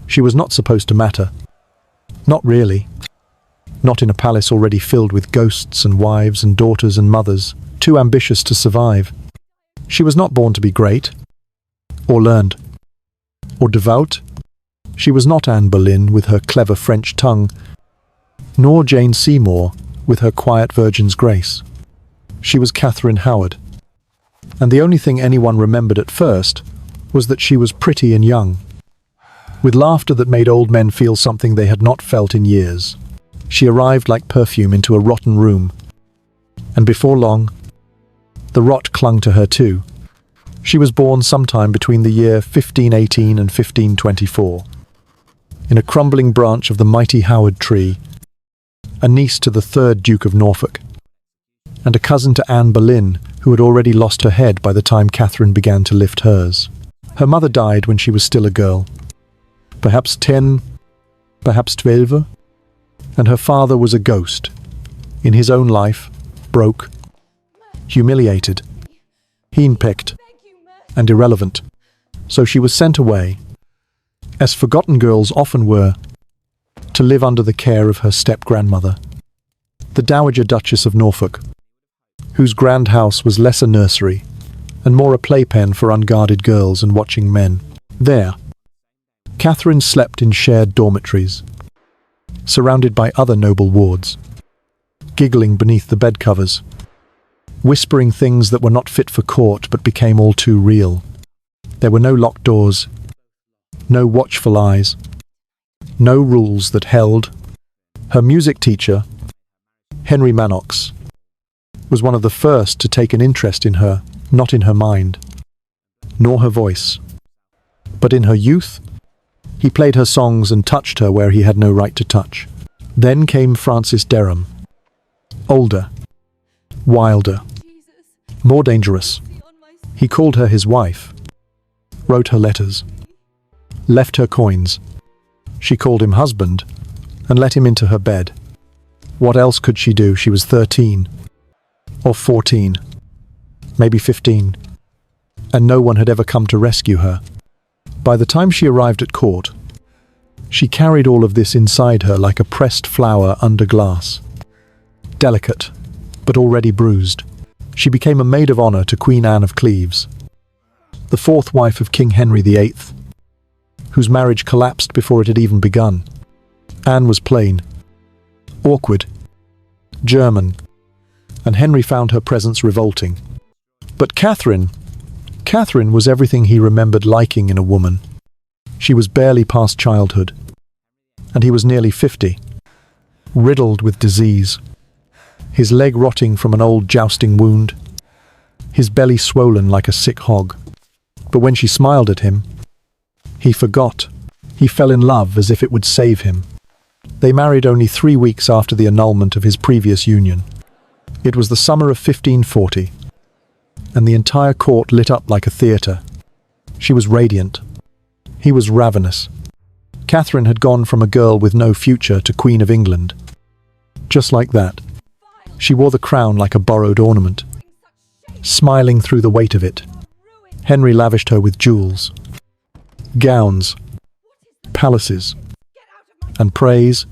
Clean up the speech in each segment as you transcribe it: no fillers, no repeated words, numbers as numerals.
She was not supposed to matter. Not really. Not in a palace already filled with ghosts and wives and daughters and mothers, too ambitious to survive. She was not born to be great, or learned, or devout. She was not Anne Boleyn with her clever French tongue, nor Jane Seymour with her quiet virgin's grace. She was Catherine Howard. And the only thing anyone remembered at first was that she was pretty and young, with laughter that made old men feel something they had not felt in years. She arrived like perfume into a rotten room, and before long, the rot clung to her too. She was born sometime between the year 1518 and 1524, in a crumbling branch of the mighty Howard tree, a niece to the 3rd Duke of Norfolk, and a cousin to Anne Boleyn, who had already lost her head by the time Catherine began to lift hers. Her mother died when she was still a girl, perhaps 10, perhaps 12, and her father was a ghost, in his own life, broke, humiliated, henpecked, and irrelevant. So she was sent away, as forgotten girls often were, to live under the care of her step-grandmother, the Dowager Duchess of Norfolk, whose grand house was less a nursery and more a playpen for unguarded girls and watching men. There, Catherine slept in shared dormitories, surrounded by other noble wards, giggling beneath the bedcovers, whispering things that were not fit for court but became all too real. There were no locked doors, no watchful eyes, no rules that held. Her music teacher, Henry VIII, was one of the first to take an interest in her, not in her mind, nor her voice, but in her youth. He played her songs and touched her where he had no right to touch. Then came Francis Derham, older, wilder, more dangerous. He called her his wife, wrote her letters, left her coins. She called him husband and let him into her bed. What else could she do? She was 13, or 14, maybe 15, and no one had ever come to rescue her. By the time she arrived at court, she carried all of this inside her like a pressed flower under glass. Delicate, but already bruised, she became a maid of honor to Queen Anne of Cleves, the 4th wife of King Henry VIII, whose marriage collapsed before it had even begun. Anne was plain, awkward, German, and Henry found her presence revolting. But Catherine was everything he remembered liking in a woman. She was barely past childhood, and he was nearly 50, riddled with disease, his leg rotting from an old jousting wound, his belly swollen like a sick hog. But when she smiled at him, he forgot. He fell in love as if it would save him. They married only 3 weeks after the annulment of his previous union. It was the summer of 1540, and the entire court lit up like a theatre. She was radiant. He was ravenous. Catherine had gone from a girl with no future to Queen of England. Just like that. She wore the crown like a borrowed ornament, smiling through the weight of it. Henry lavished her with jewels, gowns, palaces, and praise.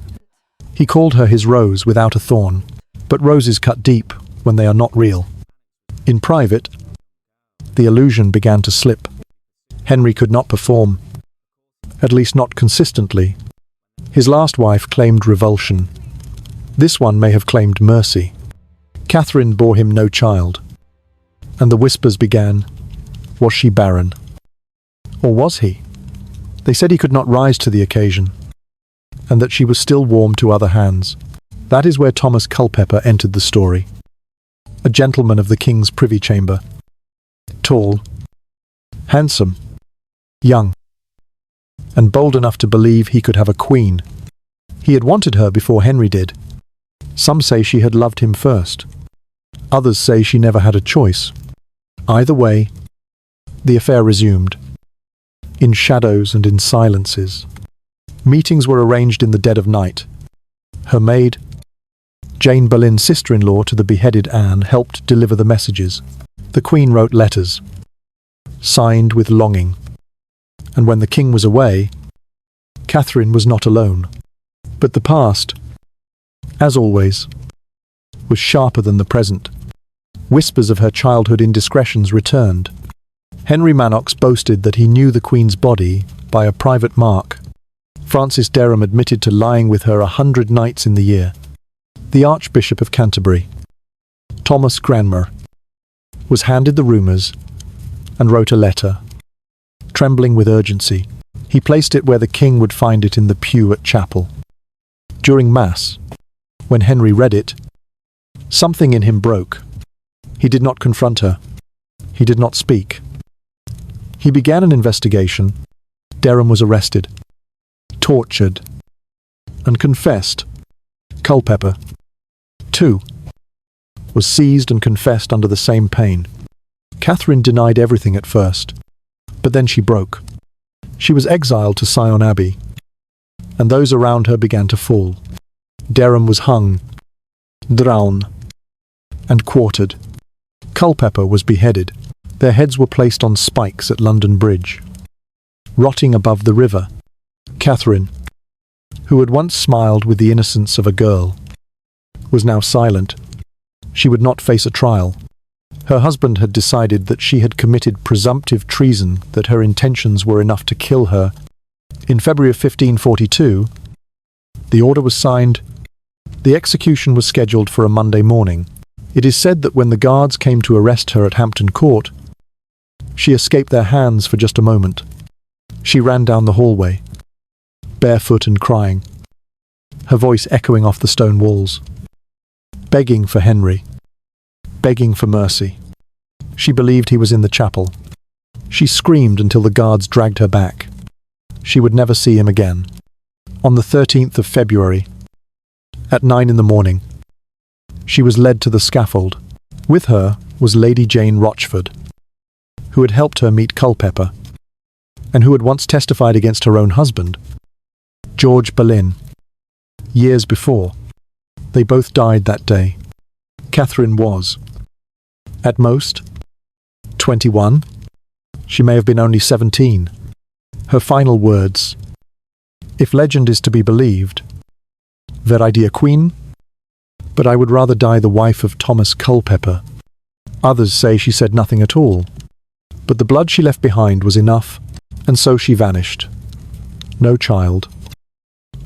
He called her his rose without a thorn, but roses cut deep when they are not real. In private, the illusion began to slip. Henry could not perform, at least not consistently. His last wife claimed revulsion. This one may have claimed mercy. Catherine bore him no child, and the whispers began. Was she barren? Or was he? They said he could not rise to the occasion, and that she was still warm to other hands. That is where Thomas Culpeper entered the story. A gentleman of the king's privy chamber. Tall, handsome, young, and bold enough to believe he could have a queen. He had wanted her before Henry did. Some say she had loved him first. Others say she never had a choice. Either way, the affair resumed. In shadows and in silences. Meetings were arranged in the dead of night. Her maid, Jane Boleyn, sister-in-law to the beheaded Anne, helped deliver the messages. The Queen wrote letters, signed with longing. And when the king was away, Catherine was not alone. But the past, as always, was sharper than the present. Whispers of her childhood indiscretions returned. Henry Manox boasted that he knew the Queen's body by a private mark. Francis Derham admitted to lying with her 100 nights in the year. The Archbishop of Canterbury, Thomas Cranmer, was handed the rumours and wrote a letter. Trembling with urgency, he placed it where the king would find it in the pew at chapel. During Mass, when Henry read it, something in him broke. He did not confront her. He did not speak. He began an investigation. Derham was arrested, tortured, and confessed. Culpeper, too, was seized and confessed under the same pain. Catherine denied everything at first, but then she broke. She was exiled to Sion Abbey, and those around her began to fall. Derham was hung, drowned, and quartered. Culpeper was beheaded. Their heads were placed on spikes at London Bridge. Rotting above the river, Catherine, who had once smiled with the innocence of a girl, was now silent. She would not face a trial. Her husband had decided that she had committed presumptive treason, that her intentions were enough to kill her. In February of 1542, the order was signed. The execution was scheduled for a Monday morning. It is said that when the guards came to arrest her at Hampton Court, she escaped their hands for just a moment. She ran down the hallway, barefoot and crying, her voice echoing off the stone walls, begging for Henry, begging for mercy. She believed he was in the chapel. She screamed until the guards dragged her back. She would never see him again. On the 13th of February, at 9 in the morning, she was led to the scaffold. With her was Lady Jane Rochford, who had helped her meet Culpeper, and who had once testified against her own husband, George Boleyn. Years before, they both died that day. Catherine was, at most, 21. She may have been only 17. Her final words, if legend is to be believed, "Ver idea Queen, but I would rather die the wife of Thomas Culpeper." Others say she said nothing at all, but the blood she left behind was enough, and so she vanished. No child,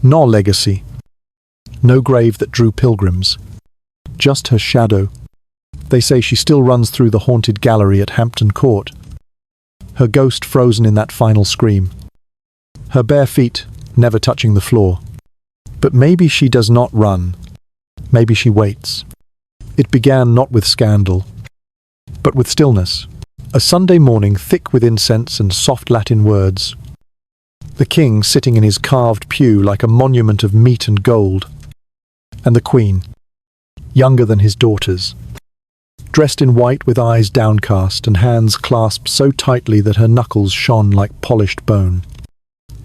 nor legacy, no grave that drew pilgrims, just her shadow. They say she still runs through the haunted gallery at Hampton Court, her ghost frozen in that final scream, her bare feet never touching the floor. But maybe she does not run. Maybe she waits. It began not with scandal, but with stillness. A Sunday morning thick with incense and soft Latin words. The king sitting in his carved pew like a monument of meat and gold. And the queen, younger than his daughters, dressed in white with eyes downcast and hands clasped so tightly that her knuckles shone like polished bone.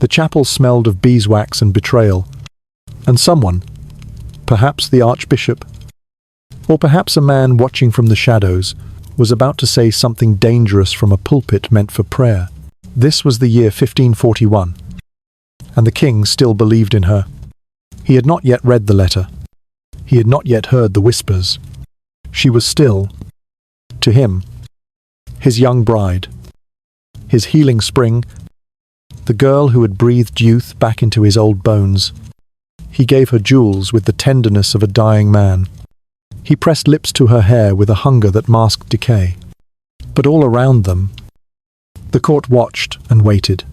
The chapel smelled of beeswax and betrayal, and someone, perhaps the Archbishop, or perhaps a man watching from the shadows, was about to say something dangerous from a pulpit meant for prayer. This was the year 1541, and the king still believed in her. He had not yet read the letter. He had not yet heard the whispers. She was still, to him, his young bride, his healing spring, the girl who had breathed youth back into his old bones. He gave her jewels with the tenderness of a dying man. He pressed lips to her hair with a hunger that masked decay. But all around them, the court watched and waited.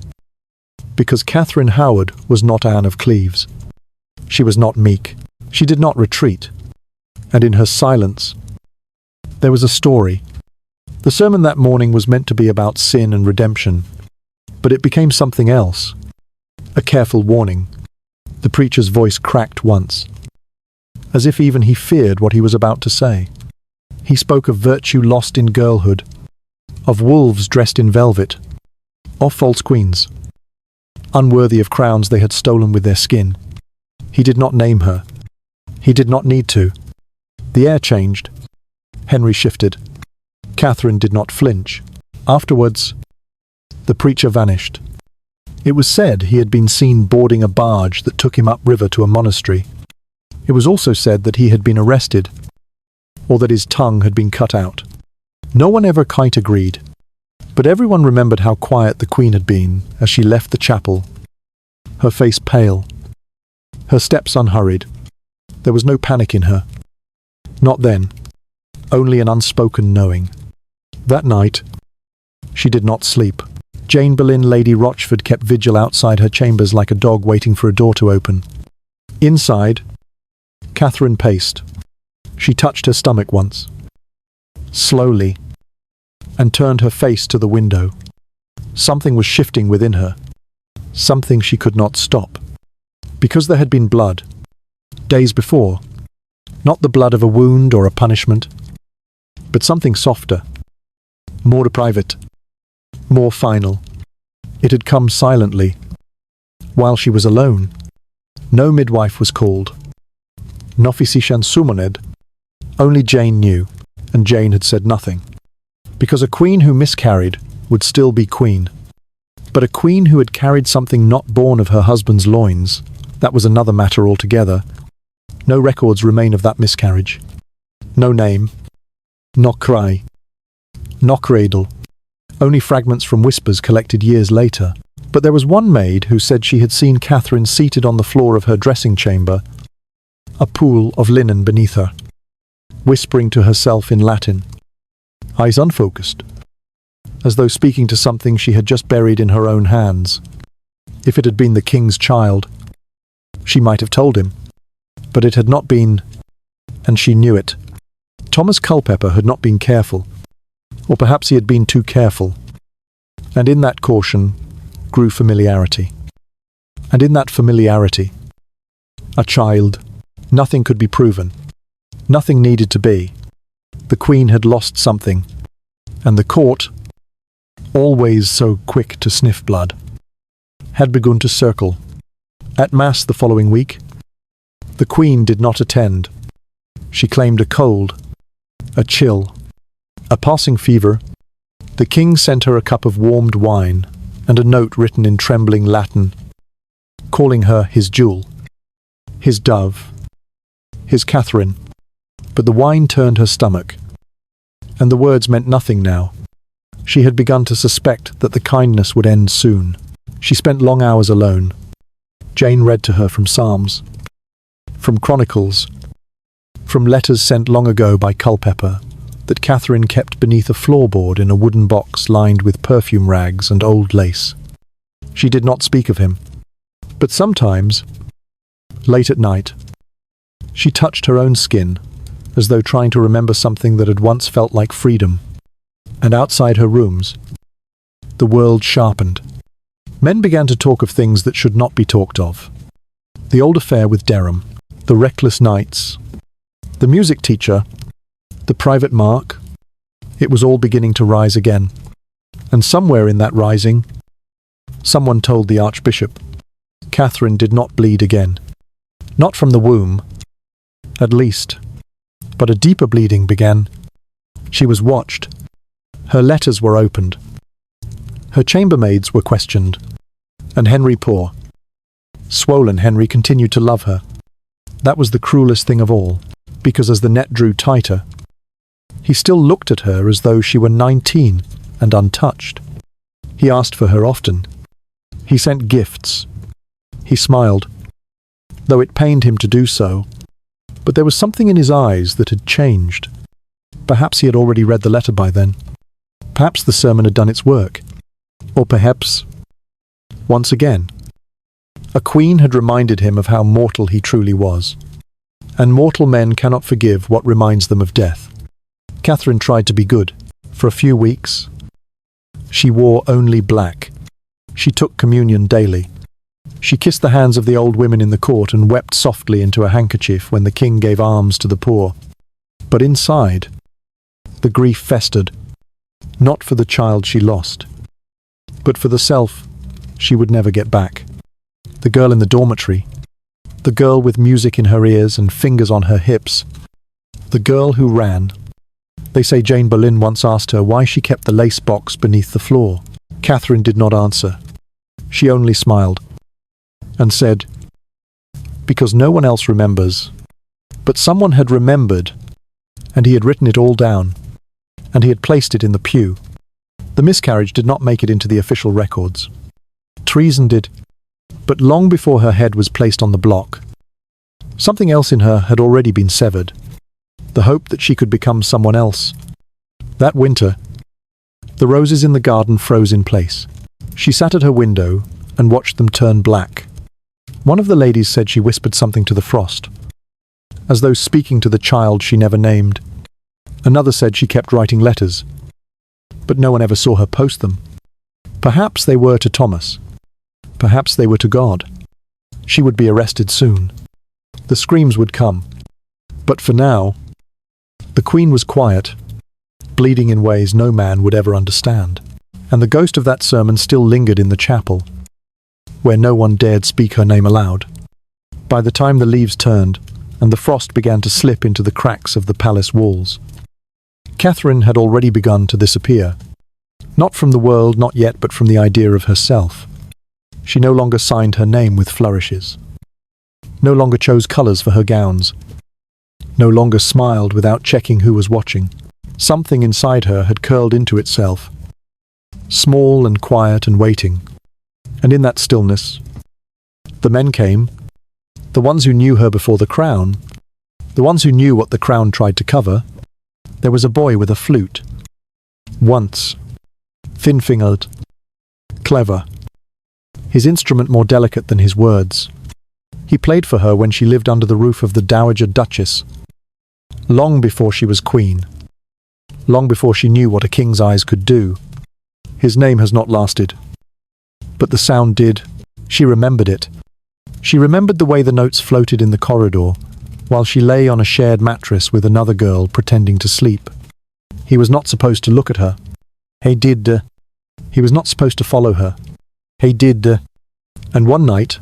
Because Catherine Howard was not Anne of Cleves. She was not meek. She did not retreat. And in her silence, there was a story. The sermon that morning was meant to be about sin and redemption, but it became something else. A careful warning. The preacher's voice cracked once, as if even he feared what he was about to say. He spoke of virtue lost in girlhood, of wolves dressed in velvet, of false queens, unworthy of crowns they had stolen with their skin. He did not name her. He did not need to. The air changed. Henry shifted. Catherine did not flinch. Afterwards, the preacher vanished. It was said he had been seen boarding a barge that took him upriver to a monastery. It was also said that he had been arrested, or that his tongue had been cut out. No one ever quite agreed, but everyone remembered how quiet the Queen had been as she left the chapel, her face pale, her steps unhurried. There was no panic in her. Not then, only an unspoken knowing. That night, she did not sleep. Jane Boleyn, Lady Rochford, kept vigil outside her chambers like a dog waiting for a door to open. Inside, Catherine paced. She touched her stomach once, slowly, and turned her face to the window. Something was shifting within her, something she could not stop. Because there had been blood, days before, not the blood of a wound or a punishment, but something softer, more private, more final. It had come silently, while she was alone. No midwife was called. No physician summoned. Only Jane knew, and Jane had said nothing. Because a queen who miscarried would still be queen. But a queen who had carried something not born of her husband's loins, that was another matter altogether. No records remain of that miscarriage. No name, no cry, no cradle. Only fragments from whispers collected years later. But there was one maid who said she had seen Catherine seated on the floor of her dressing chamber, a pool of linen beneath her, whispering to herself in Latin, eyes unfocused, as though speaking to something she had just buried in her own hands. If it had been the king's child, she might have told him, but it had not been, and she knew it. Thomas Culpeper had not been careful, or perhaps he had been too careful, and in that caution grew familiarity. And in that familiarity, a child. Nothing could be proven. Nothing needed to be. The Queen had lost something, and the court, always so quick to sniff blood, had begun to circle. At Mass the following week, the Queen did not attend. She claimed a cold, a chill, a passing fever. The King sent her a cup of warmed wine and a note written in trembling Latin, calling her his jewel, his dove, his Catherine. But the wine turned her stomach, and the words meant nothing now. She had begun to suspect that the kindness would end soon. She spent long hours alone. Jane read to her from Psalms, from Chronicles, from letters sent long ago by Culpeper, that Catherine kept beneath a floorboard in a wooden box lined with perfume rags and old lace. She did not speak of him, but sometimes, late at night, she touched her own skin, as though trying to remember something that had once felt like freedom. And outside her rooms, the world sharpened. Men began to talk of things that should not be talked of. The old affair with Derham, the reckless nights, the music teacher, the private mark. It was all beginning to rise again. And somewhere in that rising, someone told the Archbishop, Catherine did not bleed again. Not from the womb, at least, but a deeper bleeding began. She was watched. Her letters were opened. Her chambermaids were questioned. And Henry poor, swollen Henry, continued to love her. That was the cruelest thing of all, because as the net drew tighter, he still looked at her as though she were 19 and untouched. He asked for her often. He sent gifts. He smiled, though it pained him to do so. But there was something in his eyes that had changed. Perhaps he had already read the letter by then. Perhaps the sermon had done its work. Or perhaps, once again, a queen had reminded him of how mortal he truly was. And mortal men cannot forgive what reminds them of death. Catherine tried to be good. For a few weeks, she wore only black. She took communion daily. She kissed the hands of the old women in the court and wept softly into a handkerchief when the king gave alms to the poor. But inside, the grief festered, not for the child she lost, but for the self she would never get back. The girl in the dormitory, the girl with music in her ears and fingers on her hips, the girl who ran. They say Jane Boleyn once asked her why she kept the lace box beneath the floor. Catherine did not answer. She only smiled and said, "Because no one else remembers." But someone had remembered, and he had written it all down, and he had placed it in the pew. The miscarriage did not make it into the official records. Treason did, but long before her head was placed on the block, something else in her had already been severed, the hope that she could become someone else. That winter, the roses in the garden froze in place. She sat at her window and watched them turn black. One of the ladies said she whispered something to the frost, as though speaking to the child she never named. Another said she kept writing letters, but no one ever saw her post them. Perhaps they were to Thomas. Perhaps they were to God. She would be arrested soon. The screams would come. But for now, the Queen was quiet, bleeding in ways no man would ever understand. And the ghost of that sermon still lingered in the chapel, where no one dared speak her name aloud. By the time the leaves turned, and the frost began to slip into the cracks of the palace walls, Catherine had already begun to disappear. Not from the world, not yet, but from the idea of herself. She no longer signed her name with flourishes, no longer chose colours for her gowns, no longer smiled without checking who was watching. Something inside her had curled into itself, small and quiet and waiting. And in that stillness, the men came, the ones who knew her before the crown, the ones who knew what the crown tried to cover. There was a boy with a flute. Once, thin-fingered, clever, his instrument more delicate than his words. He played for her when she lived under the roof of the Dowager Duchess, long before she was queen, long before she knew what a king's eyes could do. His name has not lasted, but the sound did. She remembered it. She remembered the way the notes floated in the corridor, while she lay on a shared mattress with another girl pretending to sleep. He was not supposed to look at her. He was not supposed to follow her. And one night,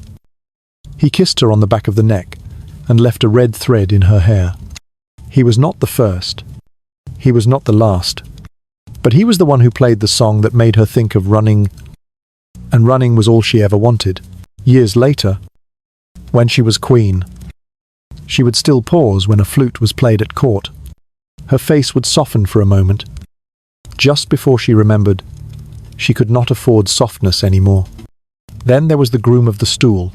he kissed her on the back of the neck and left a red thread in her hair. He was not the first. He was not the last. But he was the one who played the song that made her think of running, and running was all she ever wanted. Years later, when she was queen, she would still pause when a flute was played at court. Her face would soften for a moment, just before she remembered she could not afford softness anymore. Then there was the groom of the stool.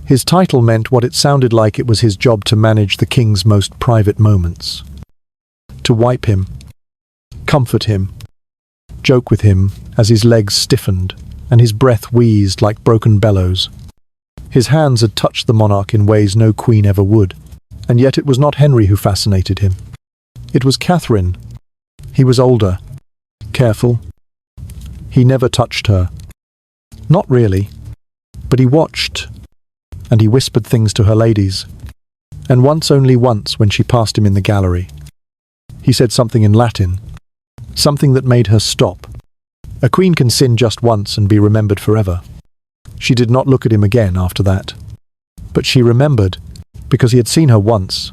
His title meant what it sounded like it was his job to manage the king's most private moments. To wipe him, comfort him, joke with him as his legs stiffened and his breath wheezed like broken bellows. His hands had touched the monarch in ways no queen ever would, and yet it was not Henry who fascinated him. It was Catherine. He was older, careful. He never touched her. Not really, but he watched, and he whispered things to her ladies, and once, only once, when she passed him in the gallery. He said something in Latin, something that made her stop. A queen can sin just once and be remembered forever. She did not look at him again after that. But she remembered, because he had seen her once,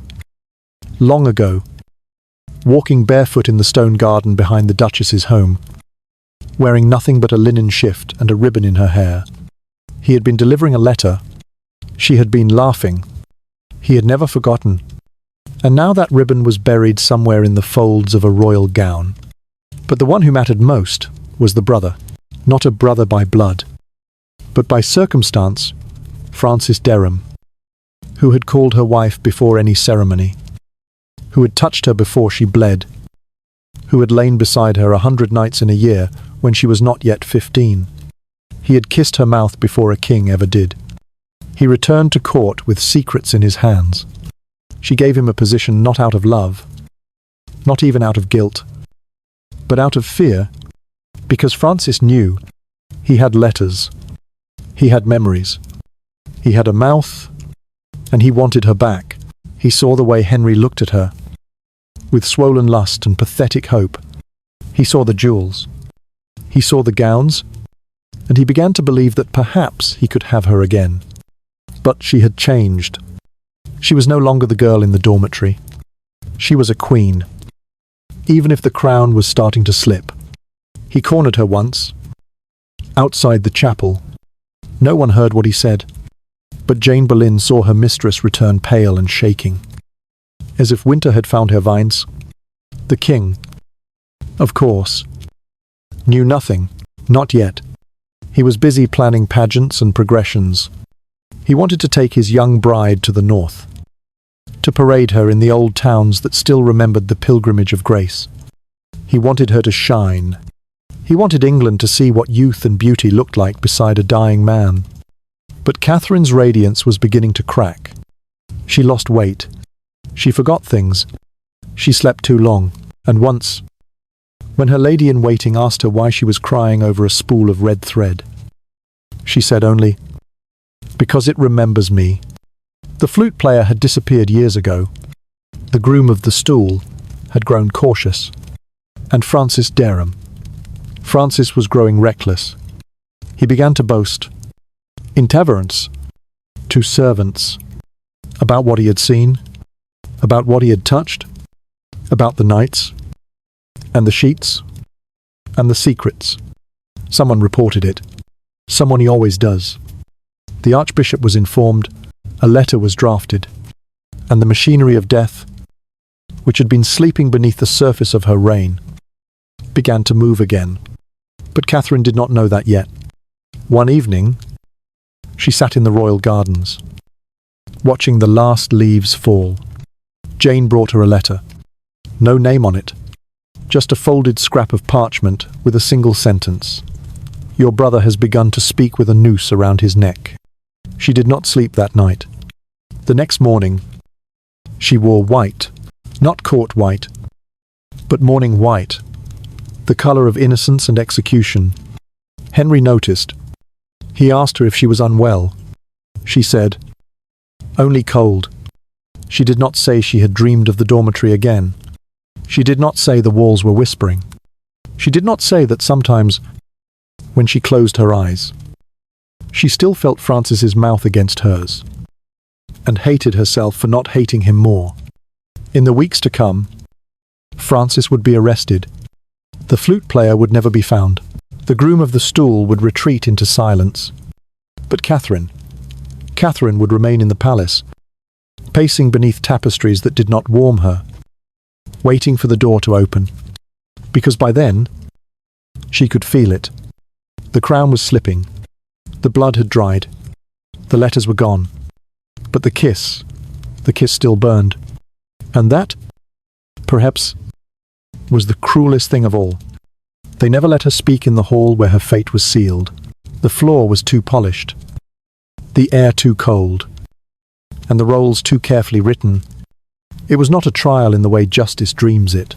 long ago, walking barefoot in the stone garden behind the Duchess's home, wearing nothing but a linen shift and a ribbon in her hair. He had been delivering a letter. She had been laughing. He had never forgotten. And now that ribbon was buried somewhere in the folds of a royal gown. But the one who mattered most was the brother. Not a brother by blood, but by circumstance, Francis Derham, who had called her wife before any ceremony, who had touched her before she bled, who had lain beside her 100 nights in a year when she was not yet 15. He had kissed her mouth before a king ever did. He returned to court with secrets in his hands. She gave him a position not out of love, not even out of guilt, but out of fear, because Francis knew he had letters, he had memories, he had a mouth, and he wanted her back. He saw the way Henry looked at her, with swollen lust and pathetic hope. He saw the jewels, he saw the gowns, and he began to believe that perhaps he could have her again. But she had changed. She was no longer the girl in the dormitory. She was a queen, even if the crown was starting to slip. He cornered her once, outside the chapel, No one heard what he said, but Jane Boleyn saw her mistress return pale and shaking, as if winter had found her vines. The king, of course, knew nothing, not yet. He was busy planning pageants and progressions. He wanted to take his young bride to the north, to parade her in the old towns that still remembered the pilgrimage of grace. He wanted her to shine. He wanted England to see what youth and beauty looked like beside a dying man. But Catherine's radiance was beginning to crack. She lost weight. She forgot things. She slept too long. And once, when her lady-in-waiting asked her why she was crying over a spool of red thread, she said only, "Because it remembers me." The flute player had disappeared years ago. The groom of the stool had grown cautious. And Francis Dereham. Francis was growing reckless. He began to boast, in taverns, to servants, about what he had seen, about what he had touched, about the nights, and the sheets, and the secrets. Someone reported it. Someone he always does. The Archbishop was informed, a letter was drafted, and the machinery of death, which had been sleeping beneath the surface of her reign, began to move again. But Catherine did not know that yet. One evening, she sat in the royal gardens, watching the last leaves fall. Jane brought her a letter. No name on it, just a folded scrap of parchment with a single sentence. "Your brother has begun to speak with a noose around his neck." She did not sleep that night. The next morning, she wore white, not court white, but mourning white, the colour of innocence and execution. Henry noticed. He asked her if she was unwell. She said, "Only cold." She did not say she had dreamed of the dormitory again. She did not say the walls were whispering. She did not say that sometimes, when she closed her eyes, she still felt Francis's mouth against hers, and hated herself for not hating him more. In the weeks to come, Francis would be arrested. The flute player would never be found. The groom of the stool would retreat into silence. But Catherine would remain in the palace, pacing beneath tapestries that did not warm her, waiting for the door to open. Because by then, she could feel it. The crown was slipping. The blood had dried. The letters were gone. But the kiss still burned. And that, perhaps, was the cruelest thing of all. They never let her speak in the hall where her fate was sealed. The floor was too polished, the air too cold, and the roles too carefully written. It was not a trial in the way justice dreams it.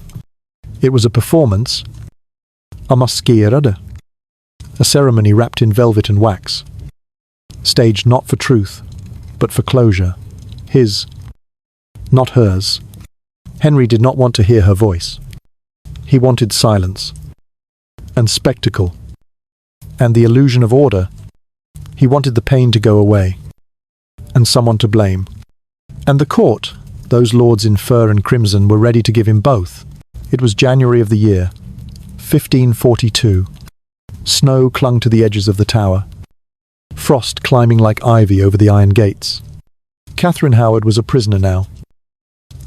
It was a performance, a masquerade, a ceremony wrapped in velvet and wax, staged not for truth, but for closure. His, not hers. Henry did not want to hear her voice. He wanted silence, and spectacle, and the illusion of order. He wanted the pain to go away, and someone to blame. And the court, those lords in fur and crimson, were ready to give him both. It was January of the year, 1542. Snow clung to the edges of the tower, frost climbing like ivy over the iron gates. Catherine Howard was a prisoner now,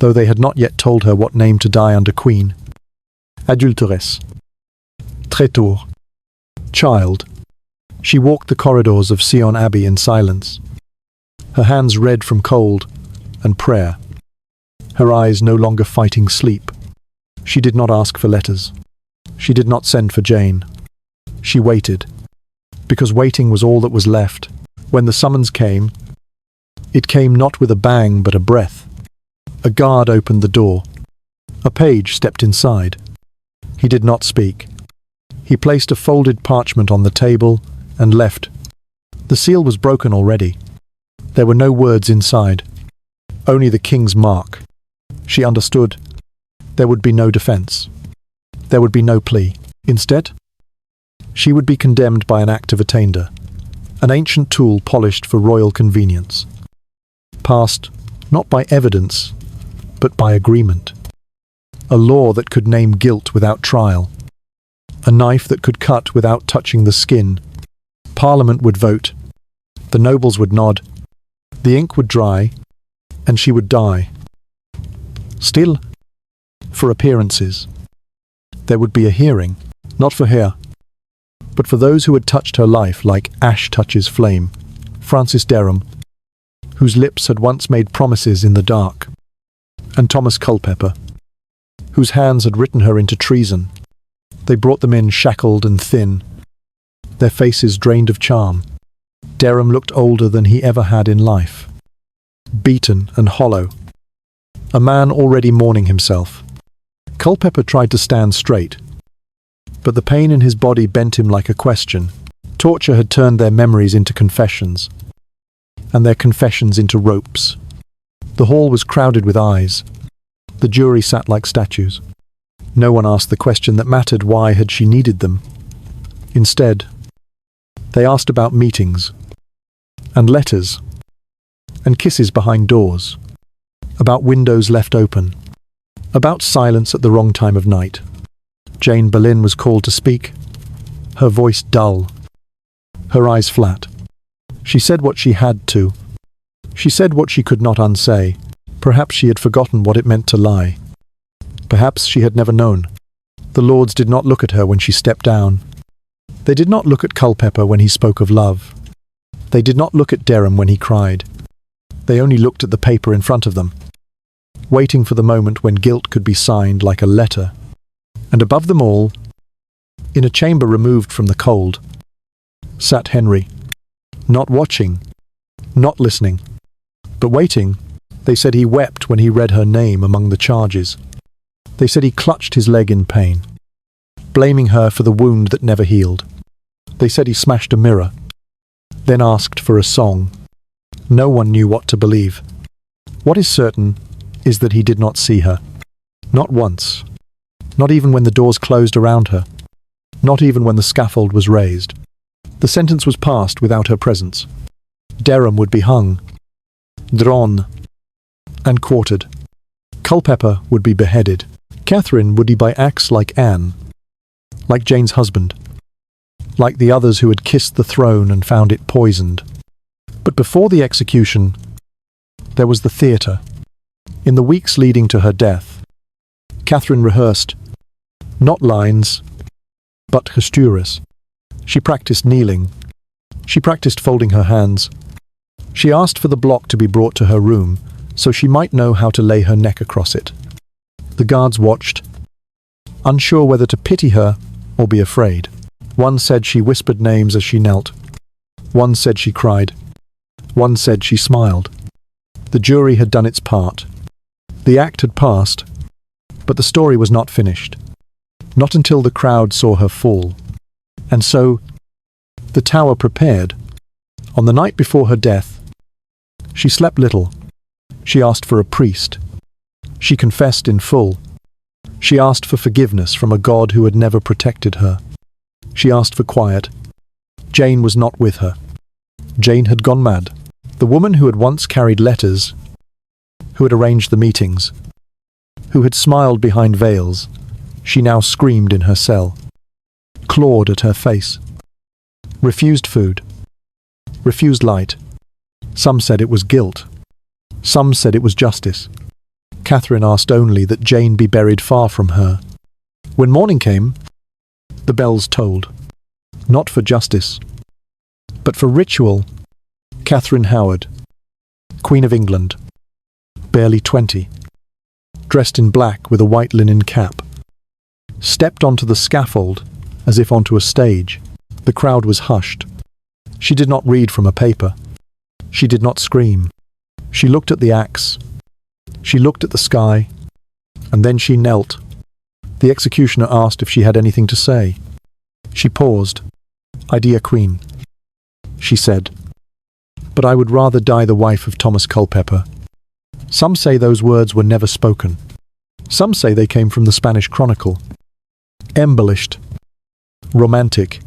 though they had not yet told her what name to die under Queen. Adulteress. Traitor. Child. She walked the corridors of Sion Abbey in silence, her hands red from cold and prayer, her eyes no longer fighting sleep. She did not ask for letters. She did not send for Jane. She waited, because waiting was all that was left. When the summons came, it came not with a bang but a breath. A guard opened the door. A page stepped inside. He did not speak. He placed a folded parchment on the table and left. The seal was broken already. There were no words inside, only the king's mark. She understood. There would be no defense. There would be no plea. Instead, she would be condemned by an act of attainder, an ancient tool polished for royal convenience, passed not by evidence, but by agreement. A law that could name guilt without trial, a knife that could cut without touching the skin. Parliament would vote, The nobles would nod, the ink would dry, and she would die. Still, for appearances, there would be a hearing, not for her, but for those who had touched her life like ash touches flame. Francis Derham, whose lips had once made promises in the dark, and Thomas Culpeper, whose hands had written her into treason. They brought them in shackled and thin, their faces drained of charm. Derham looked older than he ever had in life, beaten and hollow, a man already mourning himself. Culpeper tried to stand straight, but the pain in his body bent him like a question. Torture had turned their memories into confessions, and their confessions into ropes. The hall was crowded with eyes. The jury sat like statues. No one asked the question that mattered: why had she needed them? Instead, they asked about meetings, and letters, and kisses behind doors, about windows left open, about silence at the wrong time of night. Jane Boleyn was called to speak, her voice dull, her eyes flat. She said what she had to. She said what she could not unsay. Perhaps she had forgotten what it meant to lie. Perhaps she had never known. The lords did not look at her when she stepped down. They did not look at Culpeper when he spoke of love. They did not look at Derham when he cried. They only looked at the paper in front of them, waiting for the moment when guilt could be signed like a letter. And above them all, in a chamber removed from the cold, sat Henry, not watching, not listening, but waiting. They said he wept when he read her name among the charges. They said he clutched his leg in pain, blaming her for the wound that never healed. They said he smashed a mirror, then asked for a song. No one knew what to believe. What is certain is that he did not see her. Not once. Not even when the doors closed around her. Not even when the scaffold was raised. The sentence was passed without her presence. Derham would be hung, drawn, and quartered. Culpeper would be beheaded. Catherine would be by axe like Anne, like Jane's husband, like the others who had kissed the throne and found it poisoned. But before the execution, there was the theatre. In the weeks leading to her death, Catherine rehearsed, not lines, but gesturas. She practiced kneeling. She practiced folding her hands. She asked for the block to be brought to her room, so she might know how to lay her neck across it. The guards watched, unsure whether to pity her or be afraid. One said she whispered names as she knelt. One said she cried. One said she smiled. The jury had done its part. The act had passed, but the story was not finished. Not until the crowd saw her fall. And so, the Tower prepared. On the night before her death, she slept little. She asked for a priest. She confessed in full. She asked for forgiveness from a God who had never protected her. She asked for quiet. Jane was not with her. Jane had gone mad. The woman who had once carried letters, who had arranged the meetings, who had smiled behind veils, she now screamed in her cell, clawed at her face, refused food, refused light. Some said it was guilt. Some said it was justice. Catherine asked only that Jane be buried far from her. When morning came, the bells tolled, not for justice, but for ritual. Catherine Howard, Queen of England, barely 20, dressed in black with a white linen cap, stepped onto the scaffold as if onto a stage. The crowd was hushed. She did not read from a paper. She did not scream. She looked at the axe. She looked at the sky, and then she knelt. The executioner asked if she had anything to say. She paused. "My dear Queen," she said, "but I would rather die the wife of Thomas Culpeper." Some say those words were never spoken. Some say they came from the Spanish Chronicle. Embellished, romantic,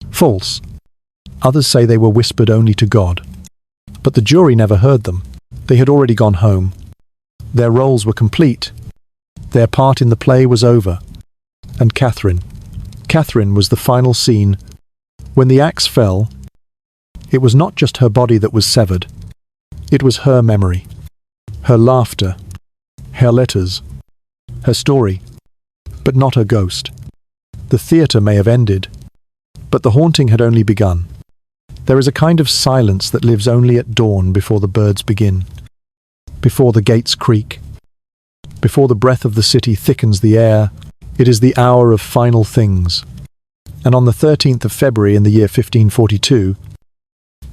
false. Others say they were whispered only to God. But the jury never heard them. They had already gone home. Their roles were complete. Their part in the play was over. And Catherine was the final scene. When the axe fell, It was not just her body that was severed. It was her memory, her laughter, her letters, her story, but not her ghost. The theatre may have ended, but the haunting had only begun. There is a kind of silence that lives only at dawn before the birds begin, before the gates creak, before the breath of the city thickens the air. It is the hour of final things. And on the 13th of February in the year 1542,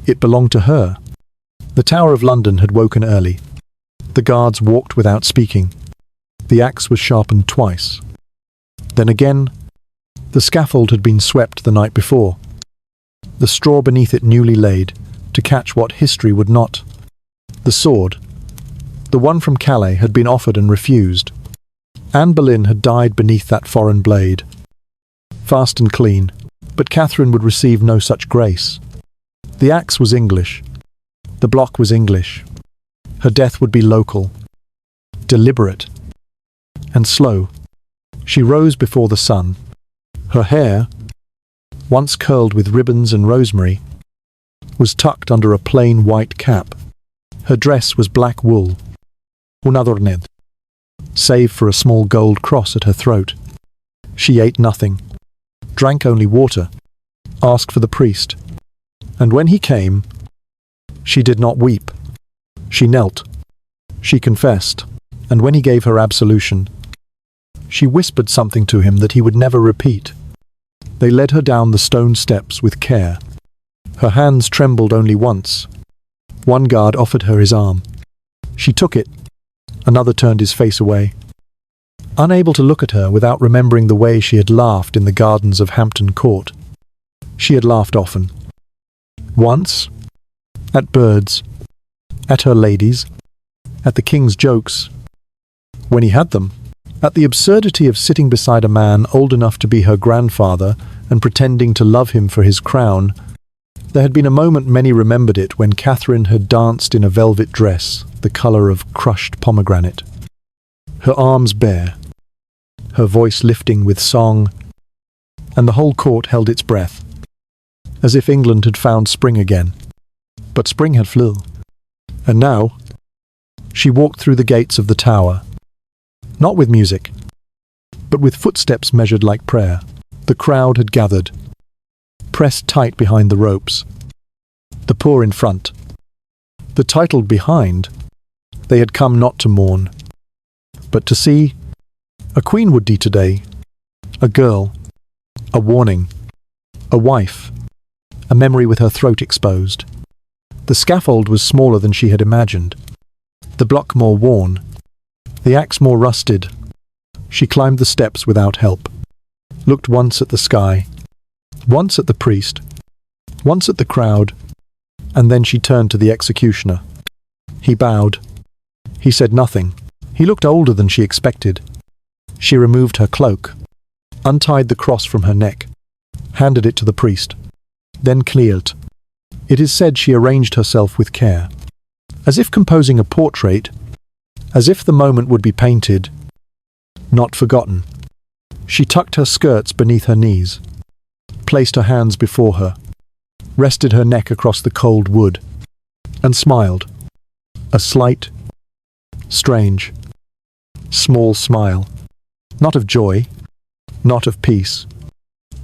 it belonged to her. The Tower of London had woken early. The guards walked without speaking. The axe was sharpened twice. Then again, the scaffold had been swept the night before, the straw beneath it newly laid, to catch what history would not. The sword, the one from Calais, had been offered and refused. Anne Boleyn had died beneath that foreign blade, fast and clean, but Catherine would receive no such grace. The axe was English. The block was English. Her death would be local, deliberate, and slow. She rose before the sun. Her hair, once curled with ribbons and rosemary, was tucked under a plain white cap. Her dress was black wool, unadorned, save for a small gold cross at her throat. She ate nothing, drank only water, asked for the priest, and when he came, she did not weep. She knelt, she confessed, and when he gave her absolution, she whispered something to him that he would never repeat. They led her down the stone steps with care. Her hands trembled only once. One guard offered her his arm. She took it. Another turned his face away. Unable to look at her without remembering the way she had laughed in the gardens of Hampton Court. She had laughed often. Once, at birds, at her ladies, at the king's jokes, when he had them, at the absurdity of sitting beside a man old enough to be her grandfather and pretending to love him for his crown. There had been a moment, many remembered it, when Catherine had danced in a velvet dress, the colour of crushed pomegranate, her arms bare, her voice lifting with song, and the whole court held its breath, as if England had found spring again. But spring had flew. And now, she walked through the gates of the tower, not with music, but with footsteps measured like prayer. The crowd had gathered, pressed tight behind the ropes. The poor in front, the titled behind. They had come not to mourn, but to see. A queen would be today, a girl, a warning, a wife, a memory with her throat exposed. The scaffold was smaller than she had imagined, the block more worn, the axe more rusted. She climbed the steps without help, looked once at the sky, once at the priest, once at the crowd, and then she turned to the executioner. He bowed. He said nothing. He looked older than she expected. She removed her cloak, untied the cross from her neck, handed it to the priest, then kneeled. It is said she arranged herself with care, as if composing a portrait, as if the moment would be painted, not forgotten. She tucked her skirts beneath her knees, placed her hands before her, rested her neck across the cold wood, and smiled. A slight, strange, small smile, not of joy, not of peace,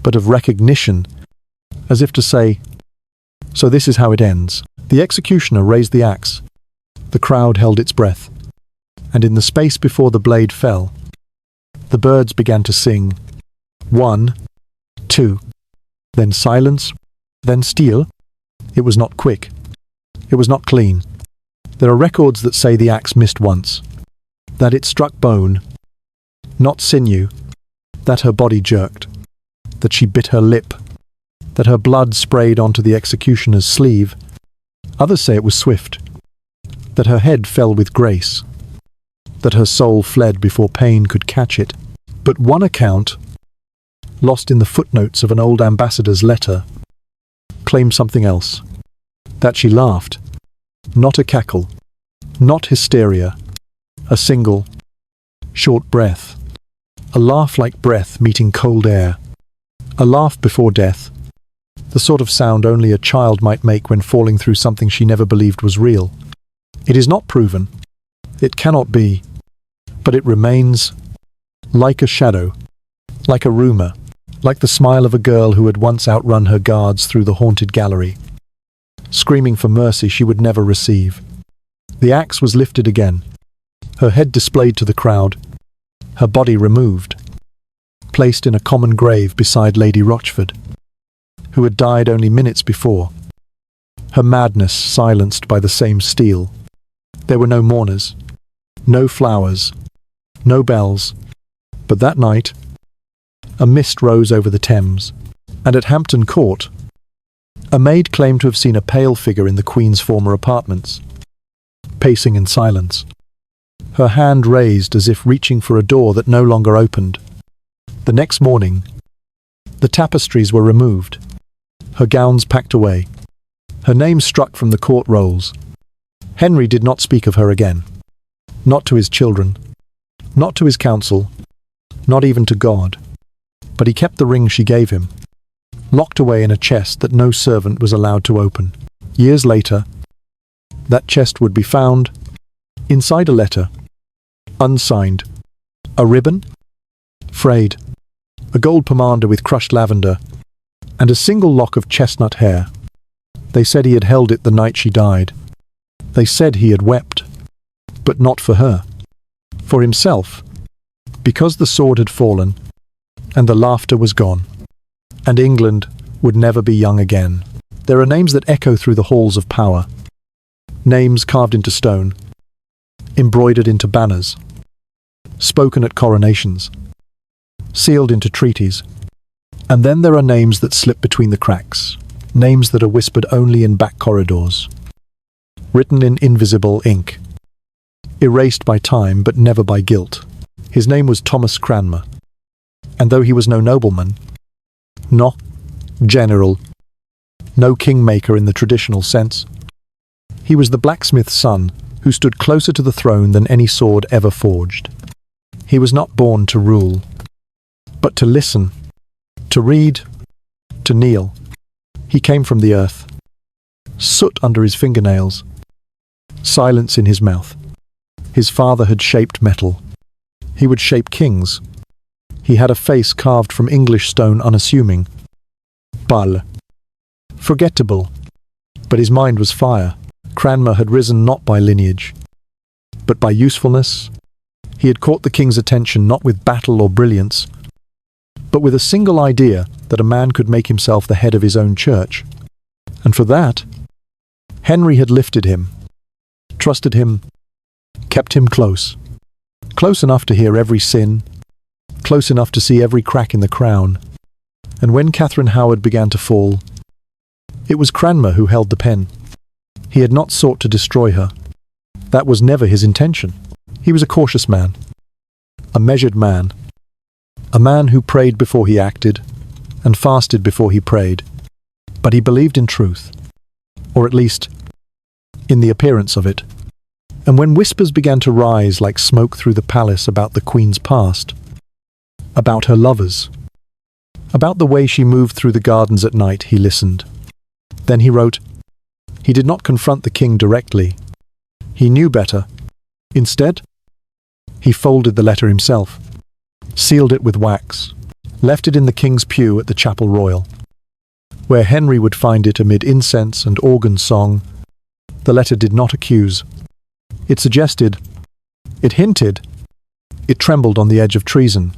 but of recognition, as if to say, "So this is how it ends." The executioner raised the axe. The crowd held its breath, and in the space before the blade fell, the birds began to sing. 1, 2, then silence, then steel. It was not quick. It was not clean. There are records that say the axe missed once, that it struck bone, not sinew, that her body jerked, that she bit her lip, that her blood sprayed onto the executioner's sleeve. Others say it was swift, that her head fell with grace, that her soul fled before pain could catch it. But one account, lost in the footnotes of an old ambassador's letter, claimed something else, that she laughed, not a cackle, not hysteria, a single, short breath, a laugh like breath meeting cold air, a laugh before death, the sort of sound only a child might make when falling through something she never believed was real. It is not proven. It cannot be. But it remains like a shadow, like a rumor, like the smile of a girl who had once outrun her guards through the haunted gallery, screaming for mercy she would never receive. The axe was lifted again, her head displayed to the crowd, her body removed, placed in a common grave beside Lady Rochford, who had died only minutes before, her madness silenced by the same steel. There were no mourners, no flowers, no bells, but that night, a mist rose over the Thames, and at Hampton Court, a maid claimed to have seen a pale figure in the Queen's former apartments, pacing in silence, her hand raised as if reaching for a door that no longer opened. The next morning, the tapestries were removed, her gowns packed away, her name struck from the court rolls. Henry did not speak of her again, not to his children, not to his council, not even to God. But he kept the ring she gave him, locked away in a chest that no servant was allowed to open. Years later, that chest would be found inside a letter, unsigned, a ribbon, frayed, a gold pomander with crushed lavender, and a single lock of chestnut hair. They said he had held it the night she died. They said he had wept, but not for her, for himself, because the sword had fallen, and the laughter was gone, and England would never be young again. There are names that echo through the halls of power, names carved into stone, embroidered into banners, spoken at coronations, sealed into treaties. And then there are names that slip between the cracks, names that are whispered only in back corridors, written in invisible ink, erased by time but never by guilt. His name was Thomas Cranmer, and though he was no nobleman, no general, no kingmaker in the traditional sense, he was the blacksmith's son who stood closer to the throne than any sword ever forged. He was not born to rule, but to listen, to read, to kneel. He came from the earth, soot under his fingernails, silence in his mouth. His father had shaped metal. He would shape kings. He had a face carved from English stone unassuming, pâle, forgettable, but his mind was fire. Cranmer had risen not by lineage, but by usefulness. He had caught the king's attention not with battle or brilliance, but with a single idea that a man could make himself the head of his own church. And for that, Henry had lifted him, trusted him, kept him close enough to hear every sin, close enough to see every crack in the crown. And when Catherine Howard began to fall, it was Cranmer who held the pen. He had not sought to destroy her. That was never his intention. He was a cautious man, a measured man, a man who prayed before he acted and fasted before he prayed. But he believed in truth, or at least in the appearance of it. And when whispers began to rise like smoke through the palace about the Queen's past, about her lovers, about the way she moved through the gardens at night, he listened. Then he wrote. He did not confront the king directly. He knew better. Instead, he folded the letter himself, sealed it with wax, left it in the king's pew at the Chapel Royal, where Henry would find it amid incense and organ song. The letter did not accuse. It suggested, it hinted, it trembled on the edge of treason,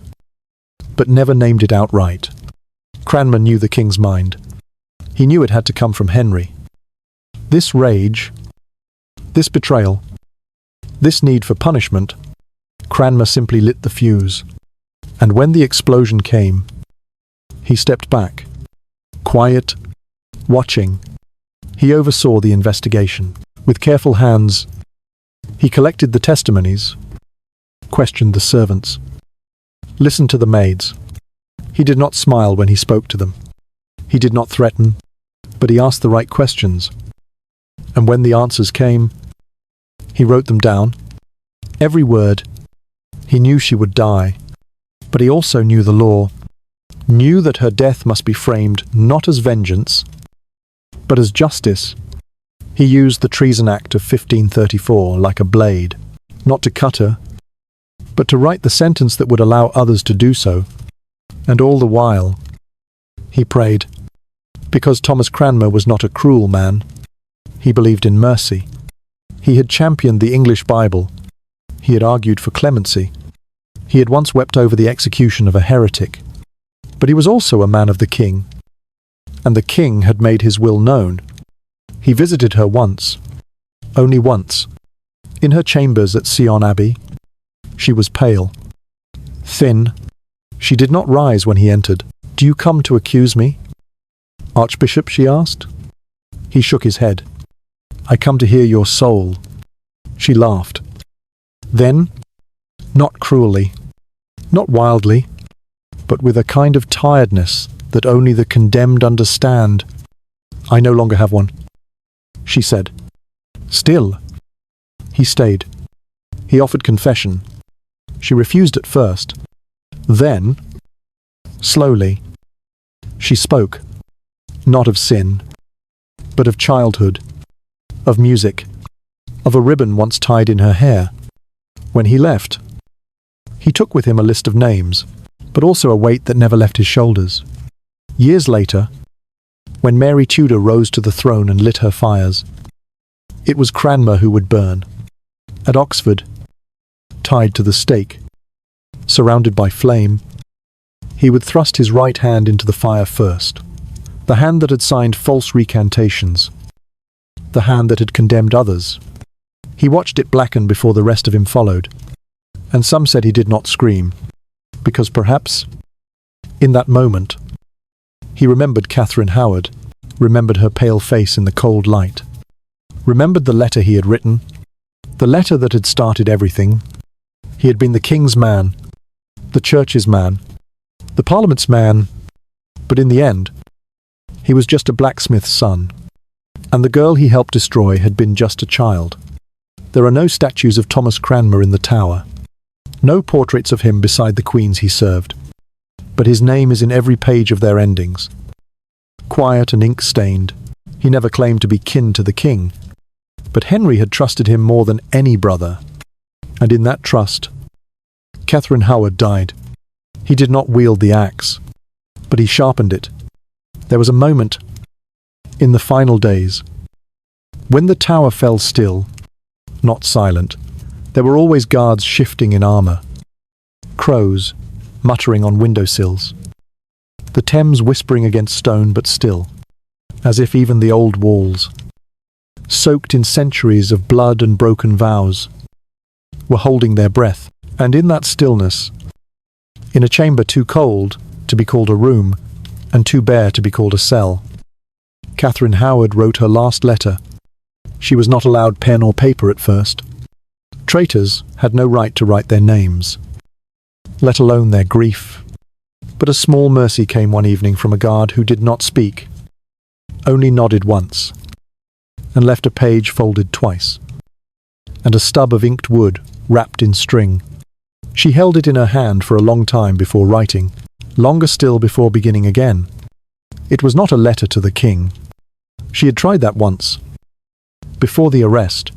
but never named it outright. Cranmer knew the king's mind. He knew it had to come from Henry. This rage, this betrayal, this need for punishment, Cranmer simply lit the fuse. And when the explosion came, he stepped back, quiet, watching. He oversaw the investigation. With careful hands, he collected the testimonies, questioned the servants, listened to the maids. He did not smile when he spoke to them. He did not threaten, but he asked the right questions. And when the answers came, he wrote them down. Every word. He knew she would die, but he also knew the law, knew that her death must be framed not as vengeance, but as justice. He used the Treason Act of 1534 like a blade, not to cut her, but to write the sentence that would allow others to do so. And all the while, he prayed, because Thomas Cranmer was not a cruel man. He believed in mercy. He had championed the English Bible. He had argued for clemency. He had once wept over the execution of a heretic. But he was also a man of the king. And the king had made his will known. He visited her once, only once, in her chambers at Sion Abbey. She was pale, thin. She did not rise when he entered. "Do you come to accuse me, Archbishop?" she asked. He shook his head. "I come to hear your soul." She laughed. Then, not cruelly, not wildly, but with a kind of tiredness that only the condemned understand. "I no longer have one," she said. Still, he stayed. He offered confession. She refused at first. Then, slowly, she spoke, not of sin, but of childhood, of music, of a ribbon once tied in her hair. When he left, he took with him a list of names, but also a weight that never left his shoulders. Years later, when Mary Tudor rose to the throne and lit her fires, it was Cranmer who would burn. At Oxford, tied to the stake, surrounded by flame, he would thrust his right hand into the fire first, the hand that had signed false recantations, the hand that had condemned others. He watched it blacken before the rest of him followed, and some said he did not scream, because perhaps, in that moment, he remembered Catherine Howard, remembered her pale face in the cold light, remembered the letter he had written, the letter that had started everything. He had been the king's man, the church's man, the parliament's man, but in the end, he was just a blacksmith's son, and the girl he helped destroy had been just a child. There are no statues of Thomas Cranmer in the Tower, no portraits of him beside the queens he served, but his name is in every page of their endings. Quiet and ink-stained, he never claimed to be kin to the king, but Henry had trusted him more than any brother, and in that trust, Catherine Howard died. He did not wield the axe, but he sharpened it. There was a moment, in the final days, when the tower fell still, not silent. There were always guards shifting in armour, crows muttering on windowsills, the Thames whispering against stone but still, as if even the old walls, soaked in centuries of blood and broken vows, were holding their breath. And in that stillness, in a chamber too cold to be called a room and too bare to be called a cell, Catherine Howard wrote her last letter. She was not allowed pen or paper at first. Traitors had no right to write their names, let alone their grief. But a small mercy came one evening from a guard who did not speak, only nodded once, and left a page folded twice, and a stub of inked wood wrapped in string. She held it in her hand for a long time before writing, longer still before beginning again. It was not a letter to the king. She had tried that once, before the arrest,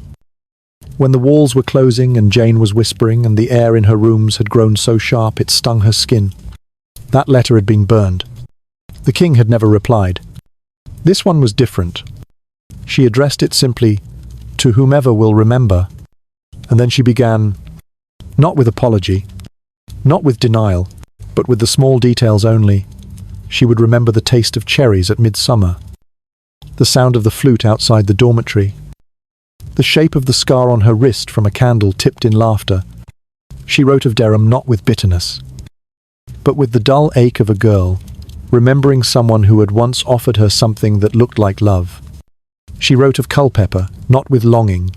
when the walls were closing and Jane was whispering and the air in her rooms had grown so sharp it stung her skin. That letter had been burned. The king had never replied. This one was different. She addressed it simply, "To whomever will remember," and then she began, not with apology, not with denial, but with the small details only. She would remember the taste of cherries at midsummer, the sound of the flute outside the dormitory, the shape of the scar on her wrist from a candle tipped in laughter. She wrote of Derham not with bitterness, but with the dull ache of a girl, remembering someone who had once offered her something that looked like love. She wrote of Culpeper, not with longing,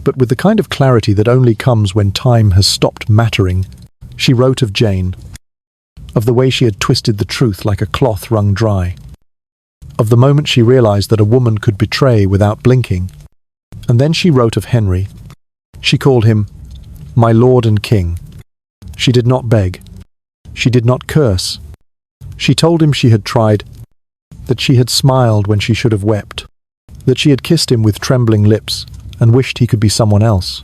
but with the kind of clarity that only comes when time has stopped mattering. She wrote of Jane, of the way she had twisted the truth like a cloth wrung dry, of the moment she realized that a woman could betray without blinking. And then she wrote of Henry. She called him my lord and king. She did not beg. She did not curse. She told him she had tried, that she had smiled when she should have wept, that she had kissed him with trembling lips and wished he could be someone else.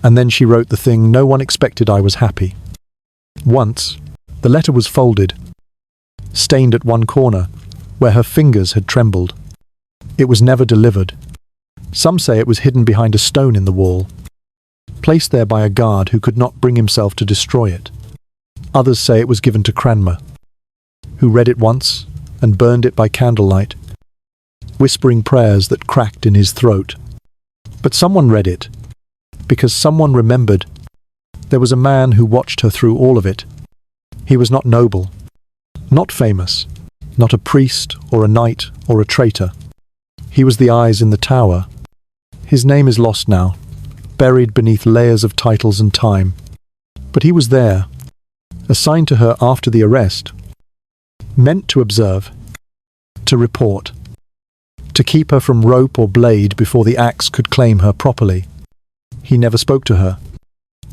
And then she wrote the thing no one expected. I was happy. Once, the letter was folded, stained at one corner, where her fingers had trembled. It was never delivered. Some say it was hidden behind a stone in the wall, placed there by a guard who could not bring himself to destroy it. Others say it was given to Cranmer, who read it once and burned it by candlelight, whispering prayers that cracked in his throat. But someone read it, because someone remembered there was a man who watched her through all of it. He was not noble, not famous, not a priest or a knight or a traitor. He was the eyes in the tower. His name is lost now, buried beneath layers of titles and time. But he was there, assigned to her after the arrest, meant to observe, to report, to keep her from rope or blade before the axe could claim her properly. He never spoke to her,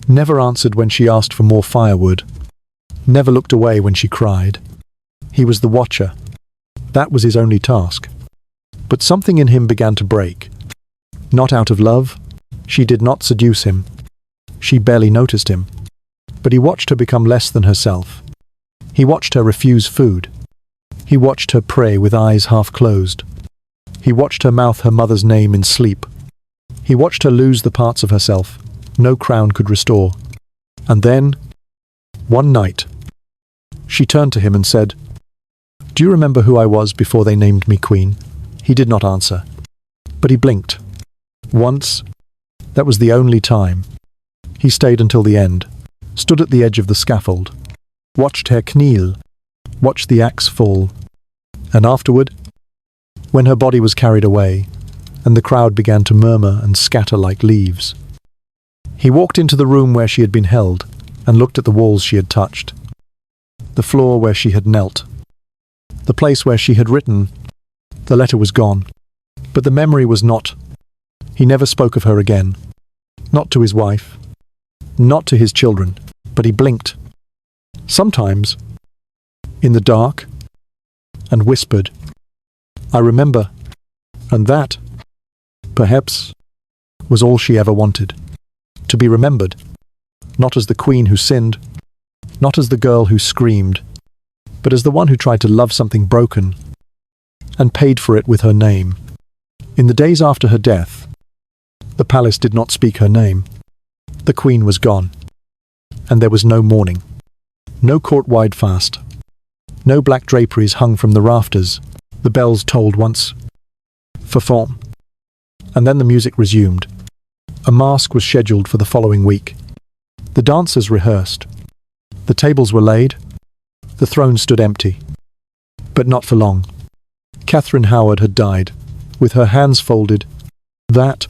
never answered when she asked for more firewood, never looked away when she cried. He was the watcher. That was his only task. But something in him began to break. Not out of love. She did not seduce him. She barely noticed him. But he watched her become less than herself. He watched her refuse food. He watched her pray with eyes half closed. He watched her mouth her mother's name in sleep. He watched her lose the parts of herself no crown could restore. And then, one night, she turned to him and said, "Do you remember who I was before they named me queen?" He did not answer, but he blinked. Once, that was the only time. He stayed until the end, stood at the edge of the scaffold, watched her kneel, watched the axe fall, and afterward, when her body was carried away, and the crowd began to murmur and scatter like leaves, he walked into the room where she had been held and looked at the walls she had touched, the floor where she had knelt, the place where she had written. The letter was gone, but the memory was not. He never spoke of her again, not to his wife, not to his children, but he blinked. Sometimes, in the dark, and whispered, "I remember," and that, perhaps, was all she ever wanted. To be remembered, not as the queen who sinned, not as the girl who screamed, but as the one who tried to love something broken, and paid for it with her name. In the days after her death, the palace did not speak her name. The queen was gone, and there was no mourning, no court-wide fast, no black draperies hung from the rafters. The bells tolled once, for form, and then the music resumed. A masque was scheduled for the following week. The dancers rehearsed. The tables were laid. The throne stood empty. But not for long. Catherine Howard had died, with her hands folded. That,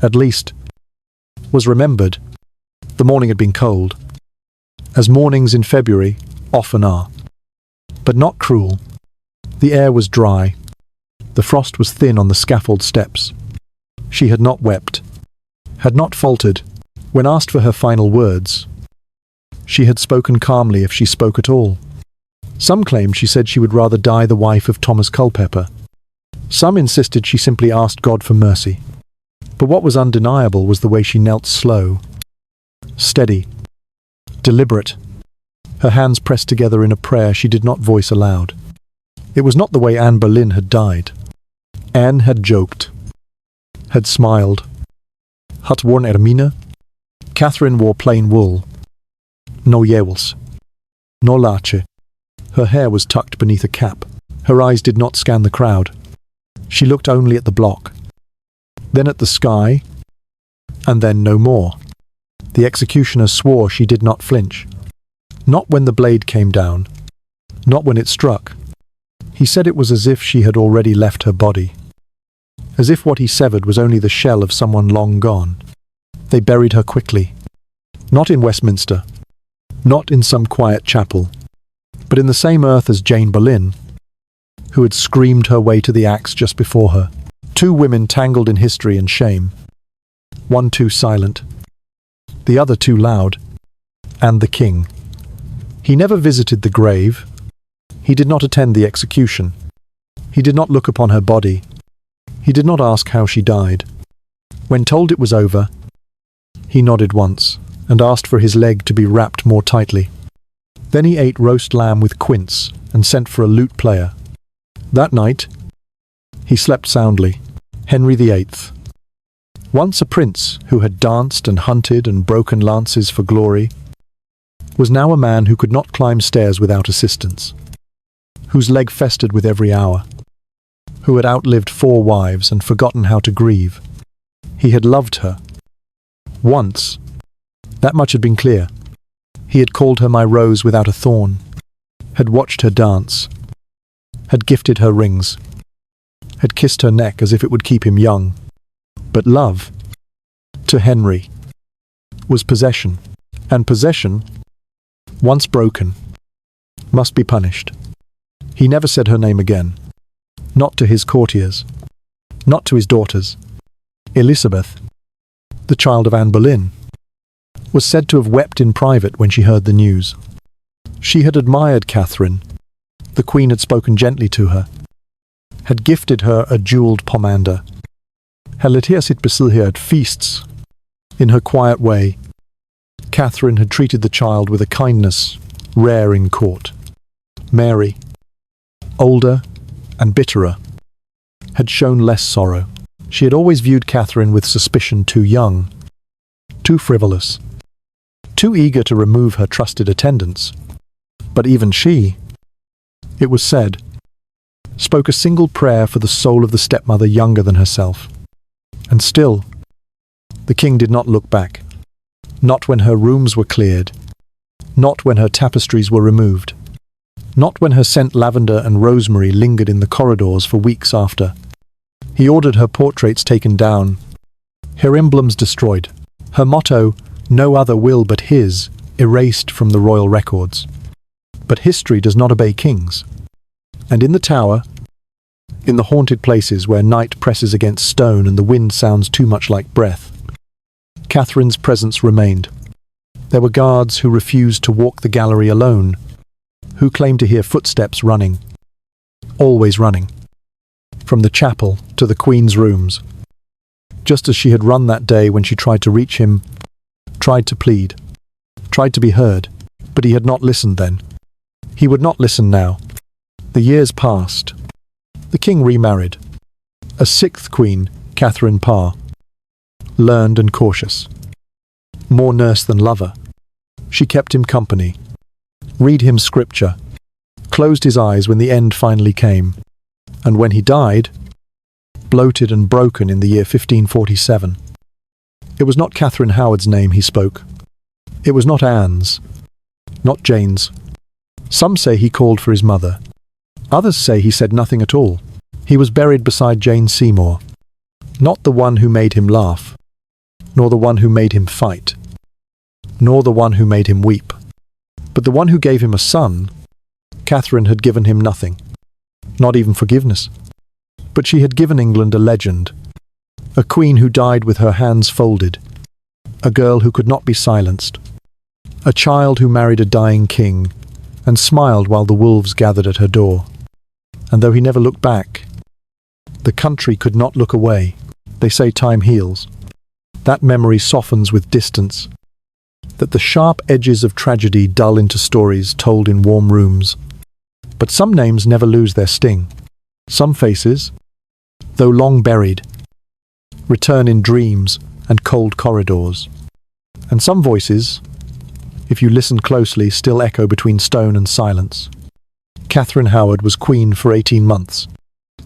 at least, was remembered. The morning had been cold, as mornings in February often are, but not cruel. The air was dry. The frost was thin on the scaffold steps. She had not wept, had not faltered. When asked for her final words, she had spoken calmly if she spoke at all. Some claimed she said she would rather die the wife of Thomas Culpeper. Some insisted she simply asked God for mercy. But what was undeniable was the way she knelt, slow, steady, deliberate, her hands pressed together in a prayer she did not voice aloud. It was not the way Anne Boleyn had died. Anne had joked, had smiled, had worn ermine. Catherine wore plain wool, no jewels, no lace. Her hair was tucked beneath a cap. Her eyes did not scan the crowd. She looked only at the block, then at the sky, and then no more. The executioner swore she did not flinch. Not when the blade came down, not when it struck. He said it was as if she had already left her body, as if what he severed was only the shell of someone long gone. They buried her quickly, not in Westminster, not in some quiet chapel, but in the same earth as Jane Boleyn, who had screamed her way to the axe just before her. Two women tangled in history and shame, one too silent, the other too loud, and the king. He never visited the grave, He did not attend the execution. He did not look upon her body. He did not ask how she died. When told it was over, he nodded once and asked for his leg to be wrapped more tightly. Then he ate roast lamb with quince and sent for a lute player. That night, he slept soundly. Henry VIII. Once a prince who had danced and hunted and broken lances for glory, was now a man who could not climb stairs without assistance, whose leg festered with every hour, who had outlived 4 wives and forgotten how to grieve. He had loved her. Once, that much had been clear. He had called her my rose without a thorn, had watched her dance, had gifted her rings, had kissed her neck as if it would keep him young. But love, to Henry, was possession, and possession, once broken, must be punished. He never said her name again, not to his courtiers, not to his daughters. Elizabeth, the child of Anne Boleyn, was said to have wept in private when she heard the news. She had admired Catherine. The Queen had spoken gently to her, had gifted her a jewelled pomander, had let her sit beside her at feasts. In her quiet way, Catherine had treated the child with a kindness rare in court. Mary, older and bitterer, had shown less sorrow. She had always viewed Catherine with suspicion, too young, too frivolous, too eager to remove her trusted attendants. But even she, it was said, spoke a single prayer for the soul of the stepmother younger than herself. And still, the king did not look back. Not when her rooms were cleared, not when her tapestries were removed, not when her scent lavender and rosemary lingered in the corridors for weeks after. He ordered her portraits taken down, her emblems destroyed, her motto, "No other will but his," erased from the royal records. But history does not obey kings. And in the tower, in the haunted places where night presses against stone and the wind sounds too much like breath, Catherine's presence remained. There were guards who refused to walk the gallery alone, who claimed to hear footsteps running, always running, from the chapel to the Queen's rooms, just as she had run that day when she tried to reach him, tried to plead, tried to be heard, but he had not listened then. He would not listen now. The years passed. The king remarried. A 6th queen, Catherine Parr, learned and cautious, more nurse than lover. She kept him company, read him scripture, closed his eyes when the end finally came, and when he died, bloated and broken in the year 1547, it was not Catherine Howard's name he spoke. It was not Anne's, not Jane's. Some say he called for his mother. Others say he said nothing at all. He was buried beside Jane Seymour, not the one who made him laugh, nor the one who made him fight, nor the one who made him weep, but the one who gave him a son. Catherine had given him nothing, not even forgiveness. But she had given England a legend, a queen who died with her hands folded, a girl who could not be silenced, a child who married a dying king and smiled while the wolves gathered at her door. And though he never looked back, the country could not look away. They say time heals. That memory softens with distance, that the sharp edges of tragedy dull into stories told in warm rooms. But some names never lose their sting. Some faces, though long buried, return in dreams and cold corridors. And some voices, if you listen closely, still echo between stone and silence. Catherine Howard was queen for 18 months.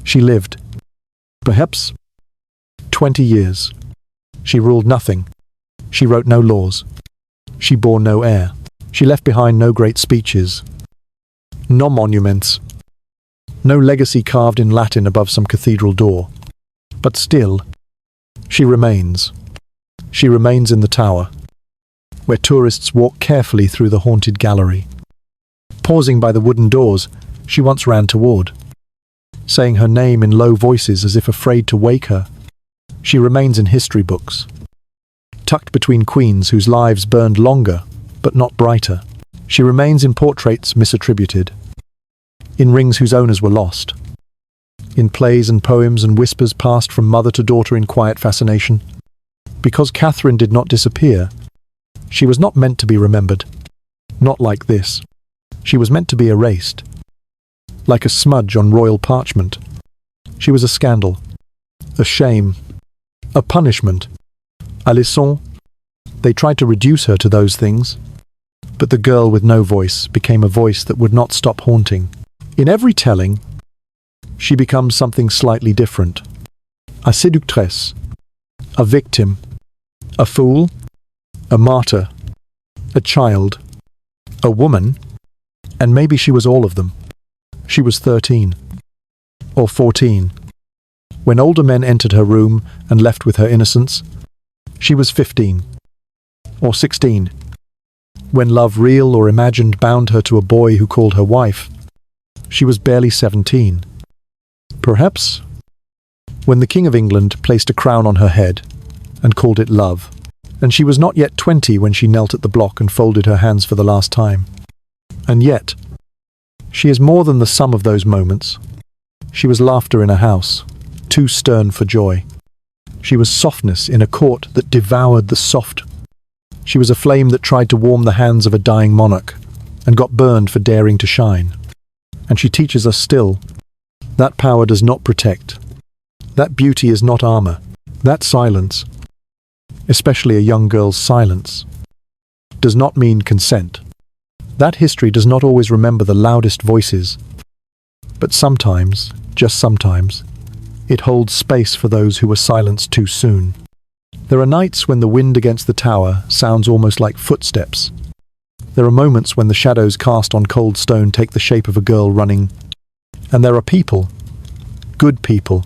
She lived, perhaps, 20 years. She ruled nothing. She wrote no laws. She bore no heir. She left behind no great speeches, no monuments, no legacy carved in Latin above some cathedral door. But still, she remains. She remains in the tower, where tourists walk carefully through the haunted gallery. Pausing by the wooden doors she once ran toward, saying her name in low voices as if afraid to wake her. She remains in history books, tucked between queens whose lives burned longer, but not brighter. She remains in portraits misattributed, in rings whose owners were lost, in plays and poems and whispers passed from mother to daughter in quiet fascination. Because Catherine did not disappear, she was not meant to be remembered. Not like this. She was meant to be erased. Like a smudge on royal parchment. She was a scandal, a shame, a punishment, a leçon. They tried to reduce her to those things, but the girl with no voice became a voice that would not stop haunting. In every telling, she becomes something slightly different. A séductrice, a victim, a fool, a martyr, a child, a woman, and maybe she was all of them. She was 13, or 14. When older men entered her room and left with her innocence, she was 15, or 16. When love, real or imagined, bound her to a boy who called her wife, she was barely 17. Perhaps when the King of England placed a crown on her head and called it love, and she was not yet 20 when she knelt at the block and folded her hands for the last time. And yet, she is more than the sum of those moments. She was laughter in a house, too stern for joy. She was softness in a court that devoured the soft. She was a flame that tried to warm the hands of a dying monarch and got burned for daring to shine. And she teaches us still, that power does not protect. That beauty is not armor. That silence, especially a young girl's silence, does not mean consent. That history does not always remember the loudest voices, but sometimes, just sometimes, it holds space for those who were silenced too soon. There are nights when the wind against the tower sounds almost like footsteps. There are moments when the shadows cast on cold stone take the shape of a girl running. And there are people, good people,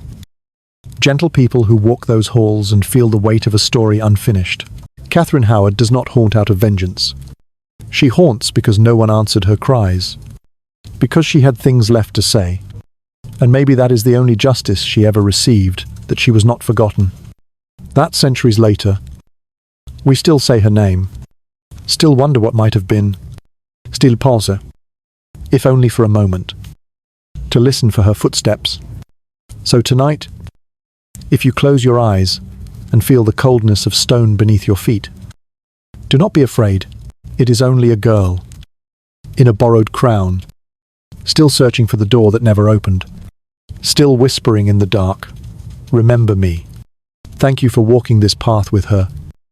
gentle people who walk those halls and feel the weight of a story unfinished. Catherine Howard does not haunt out of vengeance. She haunts because no one answered her cries, because she had things left to say. And maybe that is the only justice she ever received, that she was not forgotten. That centuries later, we still say her name, still wonder what might have been, still pense, if only for a moment, to listen for her footsteps. So tonight, if you close your eyes and feel the coldness of stone beneath your feet, do not be afraid. It is only a girl, in a borrowed crown, still searching for the door that never opened, still whispering in the dark, "Remember me." Thank you for walking this path with her.